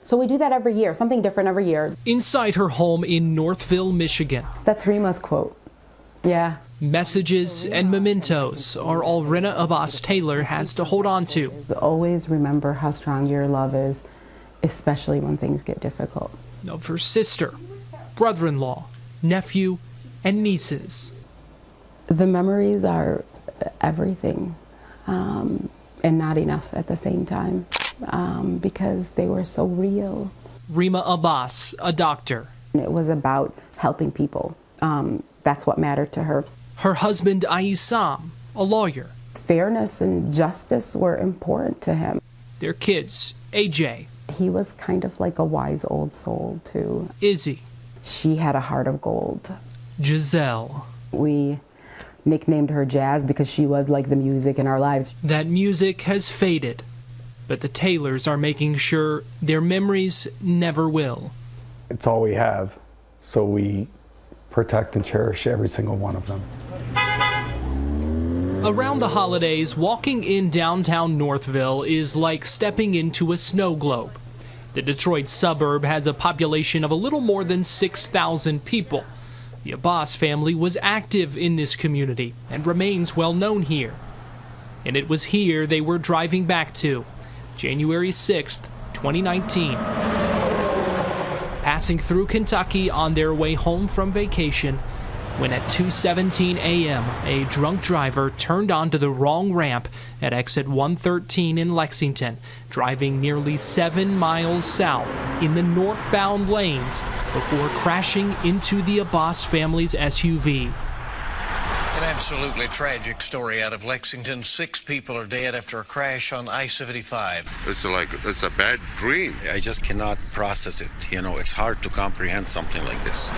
So we do that every year, something different every year. Inside her home in Northville, Michigan. That's Rima's quote. Yeah. Messages and mementos are all Rena Abbas Taylor has to hold on to. Always remember how strong your love is, especially when things get difficult. Of her sister, brother-in-law, nephew, and nieces. The memories are everything, and not enough at the same time, because they were so real. Rima Abbas, a doctor. It was about helping people. That's what mattered to her. Her husband, Aissam, a lawyer. Fairness and justice were important to him. Their kids, AJ. He was kind of like a wise old soul, too. Izzy. She had a heart of gold. Giselle. We nicknamed her Jazz because she was like the music in our lives. That music has faded, but the Taylors are making sure their memories never will. It's all we have, so we protect and cherish every single one of them. Around the holidays, walking in downtown Northville is like stepping into a snow globe. The Detroit suburb has a population of a little more than 6,000 people. The Abbas family was active in this community and remains well known here. And it was here they were driving back to, January 6th, 2019. Passing through Kentucky on their way home from vacation, when at 2:17 a.m. a drunk driver turned onto the wrong ramp at exit 113 in Lexington, driving nearly 7 miles south in the northbound lanes before crashing into the Abbas family's SUV. An absolutely tragic story out of Lexington. 6 people are dead after a crash on I-75. It's a bad dream. I just cannot process it. You know, it's hard to comprehend something like this.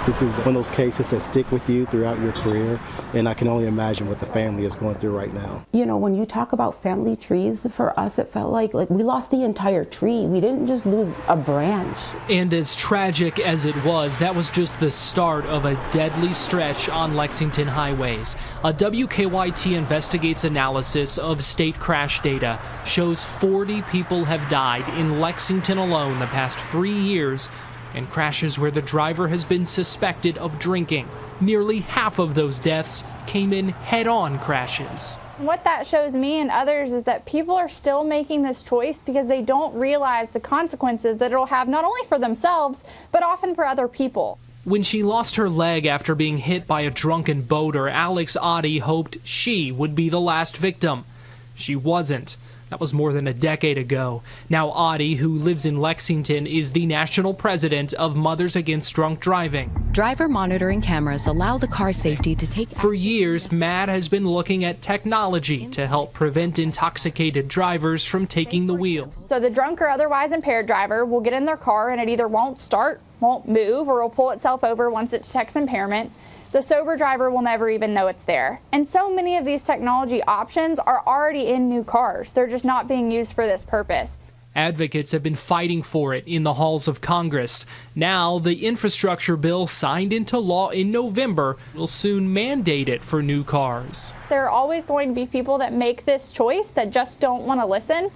This is one of those cases that stick with you throughout your career, and I can only imagine what the family is going through right now. You know, when you talk about family trees, for us it felt like we lost the entire tree. We didn't just lose a branch. And as tragic as it was, that was just the start of a deadly stretch on Lexington highways. A WKYT Investigates analysis of state crash data shows 40 people have died in Lexington alone the past 3 years, in crashes where the driver has been suspected of drinking. Nearly half of those deaths came in head-on crashes. What that shows me and others is that people are still making this choice because they don't realize the consequences that it'll have not only for themselves, but often for other people. When she lost her leg after being hit by a drunken boater, Alex Oddie hoped she would be the last victim. She wasn't. That was more than a decade ago. Now Oddie, who lives in Lexington, is the national president of Mothers Against Drunk Driving. Driver monitoring cameras allow the car safety to take... For years, MAD has been looking at technology to help prevent intoxicated drivers from taking the wheel. So the drunk or otherwise impaired driver will get in their car and it either won't start, won't move, or will pull itself over once it detects impairment. The sober driver will never even know it's there. And so many of these technology options are already in new cars. They're just not being used for this purpose. Advocates have been fighting for it in the halls of Congress. Now, the infrastructure bill signed into law in November will soon mandate it for new cars. There are always going to be people that make this choice that just don't want to listen.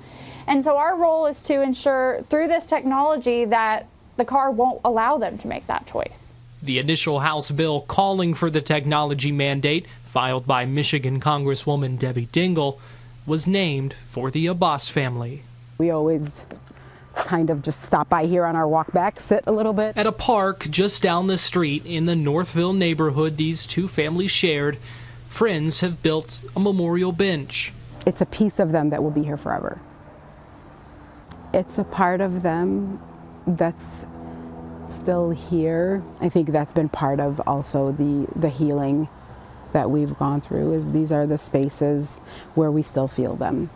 And so our role is to ensure through this technology that the car won't allow them to make that choice. The initial House bill calling for the technology mandate, filed by Michigan Congresswoman Debbie Dingell, was named for the Abbas family. We always kind of just stop by here on our walk back, sit a little bit. At a park just down the street in the Northville neighborhood these two families shared, friends have built a memorial bench. It's a piece of them that will be here forever. It's a part of them that's still here. I think that's been part of also the healing that we've gone through, is these are the spaces where we still feel them.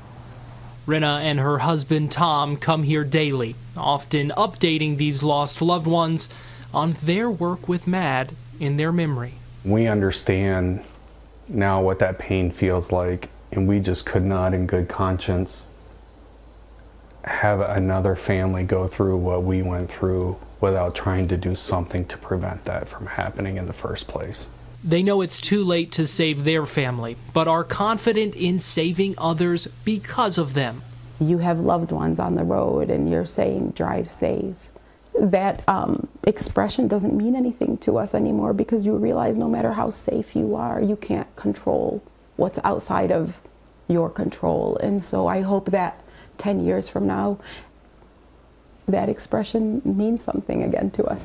Rena and her husband Tom come here daily, often updating these lost loved ones on their work with MAD in their memory. We understand now what that pain feels like, and we just could not in good conscience have another family go through what we went through without trying to do something to prevent that from happening in the first place. They know it's too late to save their family, but are confident in saving others because of them. you have loved ones on the road and you're saying drive safe, that expression doesn't mean anything to us anymore, because you realize no matter how safe you are, you can't control what's outside of your control. And so I hope that 10 years from now, that expression means something again to us.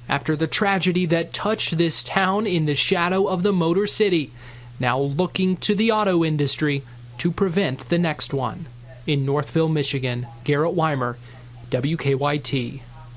After the tragedy that touched this town in the shadow of the Motor City, now looking to the auto industry to prevent the next one. In Northville, Michigan, Garrett Weimer, WKYT.